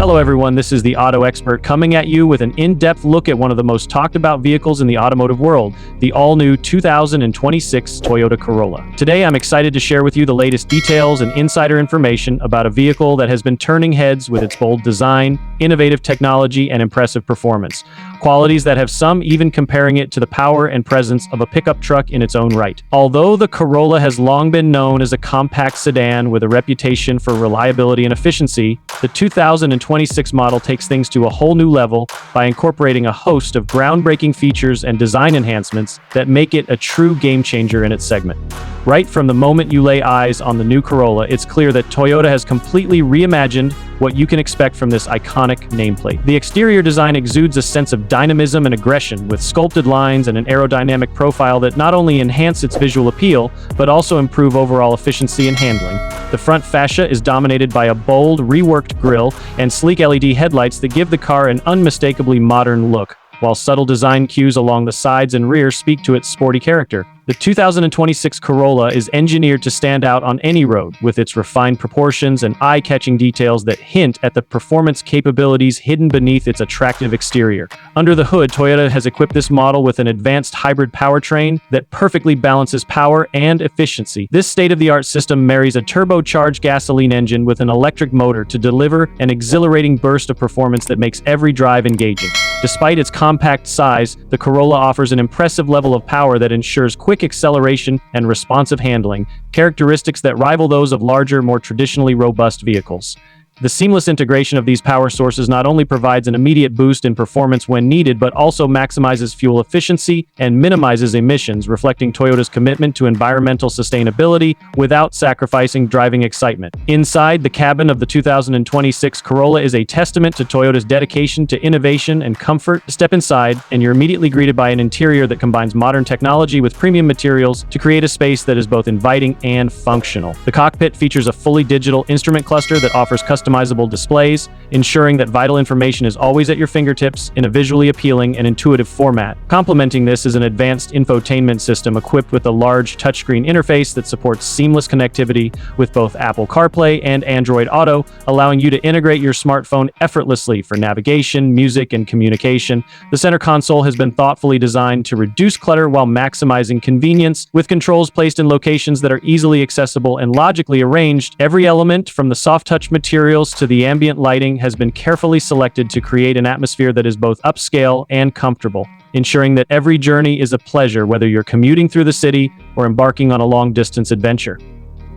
Hello everyone, this is the Auto Expert coming at you with an in-depth look at one of the most talked about vehicles in the automotive world, the all-new 2026 Toyota Corolla. Today I'm excited to share with you the latest details and insider information about a vehicle that has been turning heads with its bold design, innovative technology, and impressive performance. Qualities that have some even comparing it to the power and presence of a pickup truck in its own right. Although the Corolla has long been known as a compact sedan with a reputation for reliability and efficiency, the 2026 model takes things to a whole new level by incorporating a host of groundbreaking features and design enhancements that make it a true game changer in its segment. Right from the moment you lay eyes on the new Corolla, it's clear that Toyota has completely reimagined what you can expect from this iconic nameplate. The exterior design exudes a sense of dynamism and aggression, with sculpted lines and an aerodynamic profile that not only enhance its visual appeal, but also improve overall efficiency and handling. The front fascia is dominated by a bold, reworked grille and sleek LED headlights that give the car an unmistakably modern look, while subtle design cues along the sides and rear speak to its sporty character. The 2026 Corolla is engineered to stand out on any road, with its refined proportions and eye-catching details that hint at the performance capabilities hidden beneath its attractive exterior. Under the hood, Toyota has equipped this model with an advanced hybrid powertrain that perfectly balances power and efficiency. This state-of-the-art system marries a turbocharged gasoline engine with an electric motor to deliver an exhilarating burst of performance that makes every drive engaging. Despite its compact size, the Corolla offers an impressive level of power that ensures quick acceleration and responsive handling, characteristics that rival those of larger, more traditionally robust vehicles. The seamless integration of these power sources not only provides an immediate boost in performance when needed, but also maximizes fuel efficiency and minimizes emissions, reflecting Toyota's commitment to environmental sustainability without sacrificing driving excitement. Inside, the cabin of the 2026 Corolla is a testament to Toyota's dedication to innovation and comfort. Step inside, and you're immediately greeted by an interior that combines modern technology with premium materials to create a space that is both inviting and functional. The cockpit features a fully digital instrument cluster that offers customizable displays, ensuring that vital information is always at your fingertips in a visually appealing and intuitive format. Complementing this is an advanced infotainment system equipped with a large touchscreen interface that supports seamless connectivity with both Apple CarPlay and Android Auto, allowing you to integrate your smartphone effortlessly for navigation, music, and communication. The center console has been thoughtfully designed to reduce clutter while maximizing convenience, with controls placed in locations that are easily accessible and logically arranged. Every element, from the soft-touch materials to the ambient lighting, has been carefully selected to create an atmosphere that is both upscale and comfortable, ensuring that every journey is a pleasure, whether you're commuting through the city or embarking on a long-distance adventure.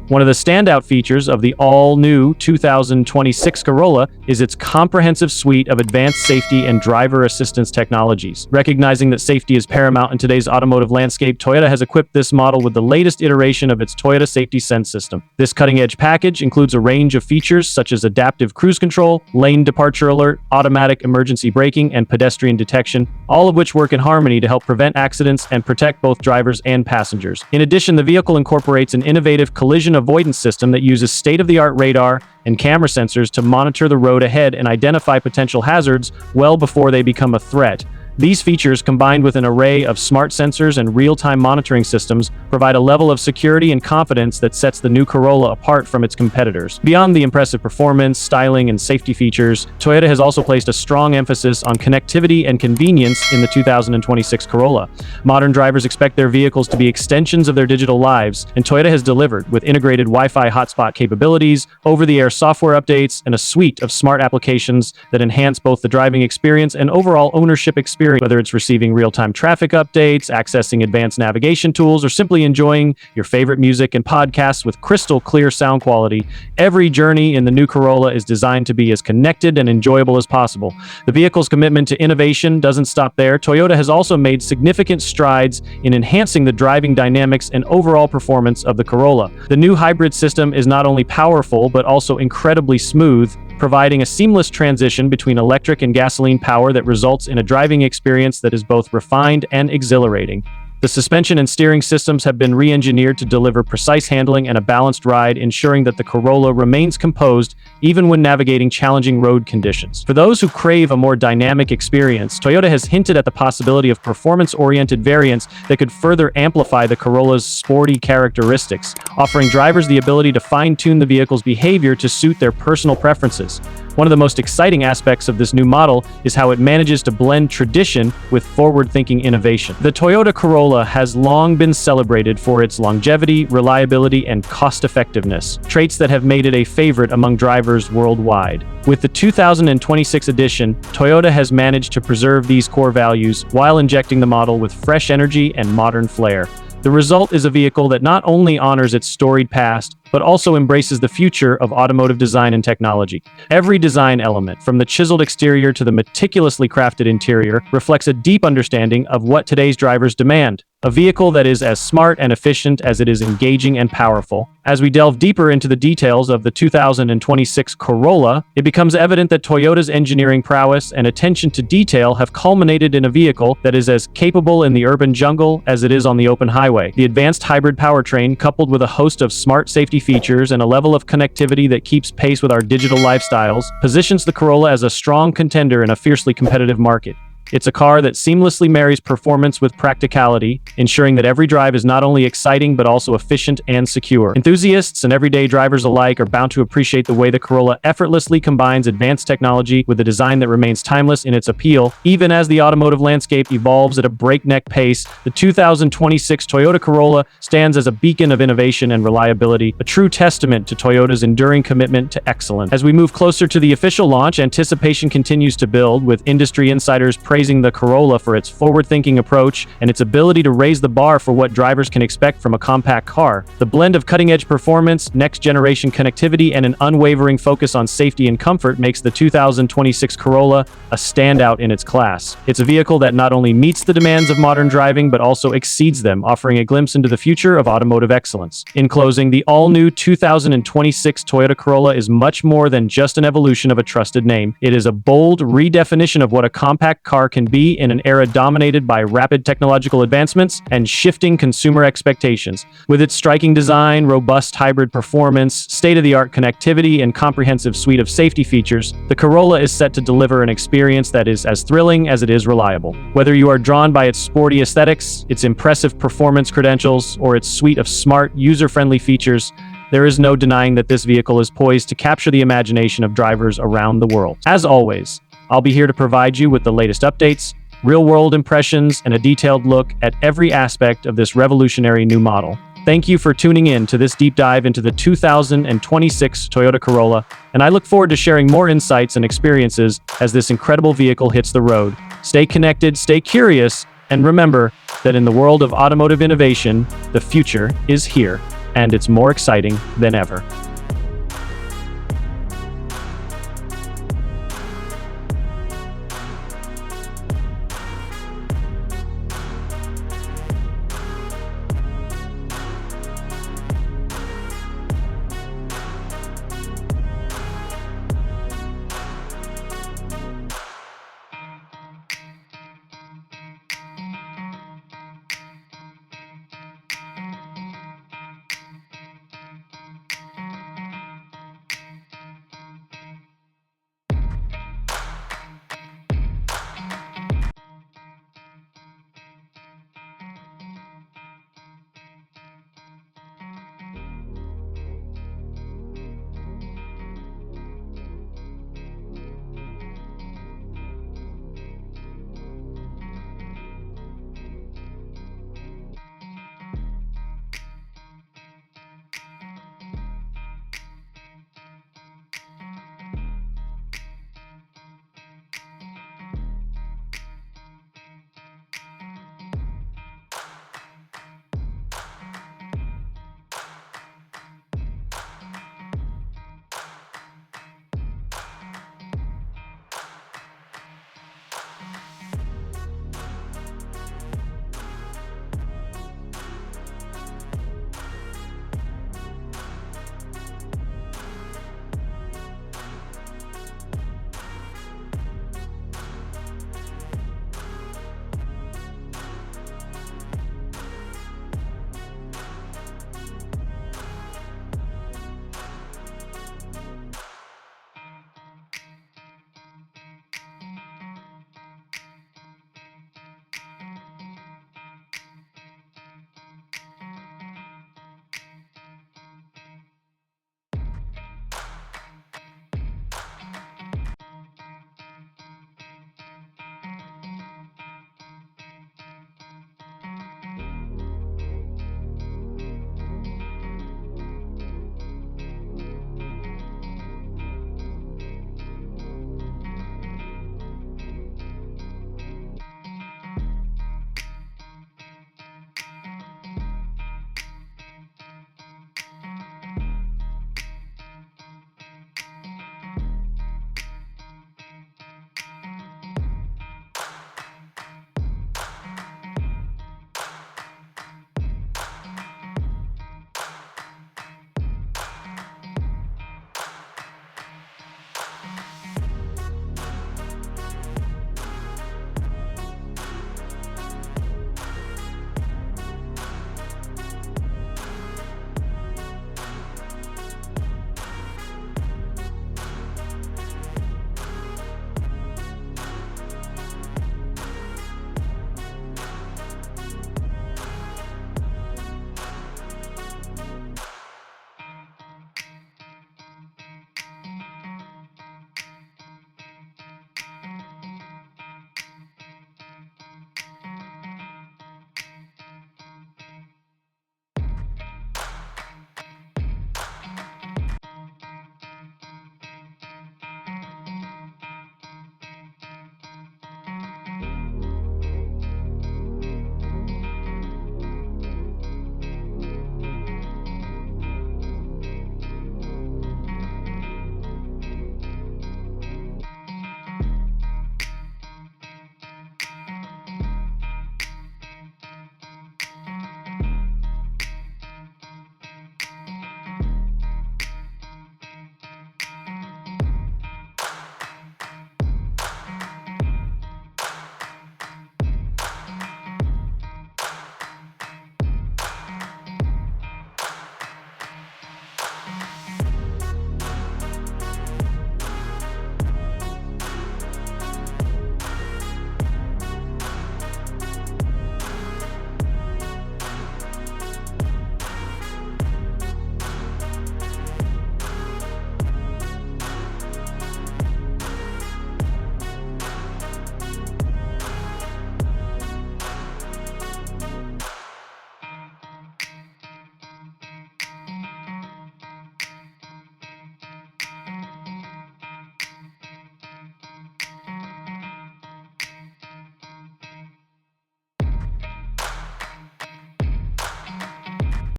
One of the standout features of the all-new 2026 Corolla is its comprehensive suite of advanced safety and driver assistance technologies. Recognizing that safety is paramount in today's automotive landscape, Toyota has equipped this model with the latest iteration of its Toyota Safety Sense system. This cutting-edge package includes a range of features such as adaptive cruise control, lane departure alert, automatic emergency braking, and pedestrian detection, all of which work in harmony to help prevent accidents and protect both drivers and passengers. In addition, the vehicle incorporates an innovative collision avoidance system that uses state-of-the-art radar and camera sensors to monitor the road ahead and identify potential hazards well before they become a threat. These features, combined with an array of smart sensors and real-time monitoring systems, provide a level of security and confidence that sets the new Corolla apart from its competitors. Beyond the impressive performance, styling, and safety features, Toyota has also placed a strong emphasis on connectivity and convenience in the 2026 Corolla. Modern drivers expect their vehicles to be extensions of their digital lives, and Toyota has delivered with integrated Wi-Fi hotspot capabilities, over-the-air software updates, and a suite of smart applications that enhance both the driving experience and overall ownership experience. Whether it's receiving real-time traffic updates, accessing advanced navigation tools, or simply enjoying your favorite music and podcasts with crystal clear sound quality, every journey in the new Corolla is designed to be as connected and enjoyable as possible. The vehicle's commitment to innovation doesn't stop there. Toyota has also made significant strides in enhancing the driving dynamics and overall performance of the Corolla. The new hybrid system is not only powerful, but also incredibly smooth, providing a seamless transition between electric and gasoline power that results in a driving experience that is both refined and exhilarating. The suspension and steering systems have been re-engineered to deliver precise handling and a balanced ride, ensuring that the Corolla remains composed even when navigating challenging road conditions. For those who crave a more dynamic experience, Toyota has hinted at the possibility of performance-oriented variants that could further amplify the Corolla's sporty characteristics, offering drivers the ability to fine-tune the vehicle's behavior to suit their personal preferences. One of the most exciting aspects of this new model is how it manages to blend tradition with forward-thinking innovation. The Toyota Corolla has long been celebrated for its longevity, reliability, and cost-effectiveness, traits that have made it a favorite among drivers worldwide. With the 2026 edition, Toyota has managed to preserve these core values while injecting the model with fresh energy and modern flair. The result is a vehicle that not only honors its storied past, but also embraces the future of automotive design and technology. Every design element, from the chiseled exterior to the meticulously crafted interior, reflects a deep understanding of what today's drivers demand. A vehicle that is as smart and efficient as it is engaging and powerful. As we delve deeper into the details of the 2026 Corolla, it becomes evident that Toyota's engineering prowess and attention to detail have culminated in a vehicle that is as capable in the urban jungle as it is on the open highway. The advanced hybrid powertrain, coupled with a host of smart safety features and a level of connectivity that keeps pace with our digital lifestyles, positions the Corolla as a strong contender in a fiercely competitive market. It's a car that seamlessly marries performance with practicality, ensuring that every drive is not only exciting but also efficient and secure. Enthusiasts and everyday drivers alike are bound to appreciate the way the Corolla effortlessly combines advanced technology with a design that remains timeless in its appeal. Even as the automotive landscape evolves at a breakneck pace, the 2026 Toyota Corolla stands as a beacon of innovation and reliability, a true testament to Toyota's enduring commitment to excellence. As we move closer to the official launch, anticipation continues to build, with industry insiders praising the Corolla for its forward-thinking approach and its ability to raise the bar for what drivers can expect from a compact car. The blend of cutting-edge performance, next-generation connectivity, and an unwavering focus on safety and comfort makes the 2026 Corolla a standout in its class. It's a vehicle that not only meets the demands of modern driving but also exceeds them, offering a glimpse into the future of automotive excellence. In closing, the all-new 2026 Toyota Corolla is much more than just an evolution of a trusted name. It is a bold redefinition of what a compact car can be in an era dominated by rapid technological advancements and shifting consumer expectations. With its striking design, robust hybrid performance, state-of-the-art connectivity, and comprehensive suite of safety features, the Corolla is set to deliver an experience that is as thrilling as it is reliable. Whether you are drawn by its sporty aesthetics, its impressive performance credentials, or its suite of smart, user-friendly features, there is no denying that this vehicle is poised to capture the imagination of drivers around the world. As always, I'll be here to provide you with the latest updates, real-world impressions, and a detailed look at every aspect of this revolutionary new model. Thank you for tuning in to this deep dive into the 2026 Toyota Corolla, and I look forward to sharing more insights and experiences as this incredible vehicle hits the road. Stay connected, stay curious, and remember that in the world of automotive innovation, the future is here, and it's more exciting than ever.